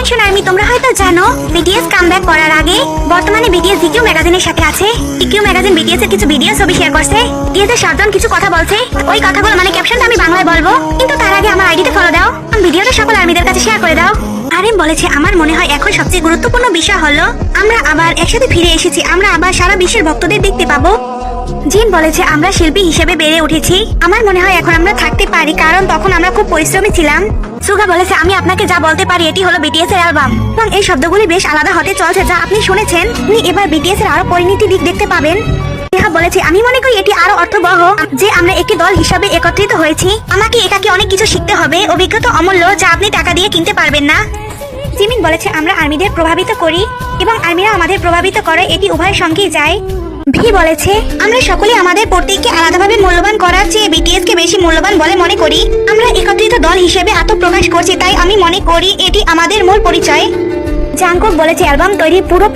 Attention army, তোমরা হয়তো জানো বিটিএস কামব্যাক করার আগে বর্তমানে বিটিএস জিকিউ ম্যাগাজিনের সাথে আছে। জিকিউ ম্যাগাজিন বিটিএস এর কিছু ভিডিও ছবি শেয়ার করছে। বিটিএস এর 7 জন কিছু কথা বলছে। ওই কথাগুলো মানে ক্যাপশনটা আমি বাংলায় বলবো, কিন্তু তার আগে আমার আইডিতে ফলো দাও, ভিডিওটা সকল আর্মিদের কাছে শেয়ার করে দাও। আরএম বলেছে, আমার মনে হয় এখন সবচেয়ে গুরুত্বপূর্ণ বিষয় হলো আমরা আবার একসাথে ফিরে এসেছি। আমরা আবার সারা বিশ্বের ভক্তদের দেখতে পাবো। জিন বলেছে, আমরা শিল্পী হিসেবে বেড়ে উঠেছি। আমার মনে হয় এখন আমরা থাকতে পারি, কারণ তখন আমরা খুব পরিশ্রমী ছিলাম। সুগা বলেছে, আমি আপনাকে যা বলতে পারি এটি হলো বিটিএস এর অ্যালবাম, এবং এই শব্দগুলি বেশ আলাদা হতে চলছে যা আপনি শুনেছেন। আপনি এবার বিটিএস এর আরো পরিণতি দিক দেখতে পাবেন। নেহা বলেছে, আমি মনে করি এটি আরো অর্থবহ যে আমরা একটি দল হিসাবে একত্রিত হয়েছি। আমাকে একাকে অনেক কিছু শিখতে হবে, অভিজ্ঞতা অমূল্য যা আপনি টাকা দিয়ে কিনতে পারবেন না। জিমিন বলেছে, আমরা আর্মিদের প্রভাবিত করি এবং আর্মিরা আমাদের প্রভাবিত করে, এটি উভয়ের সঙ্গেই যায়। ভি বলেছে, আমরা সকলে আমাদের প্রত্যেককে আলাদাভাবে মূল্যবান করার চেয়ে বিটিএস কে বেশি মূল্যবান বলে মনে করি। আমরা একত্রিত দল হিসেবে আত্মপ্রকাশ করছি, তাই আমি মনে করি এটি আমাদের মূল পরিচয়। জাংকুক বলেছে, অ্যালবাম তৈরি পুরো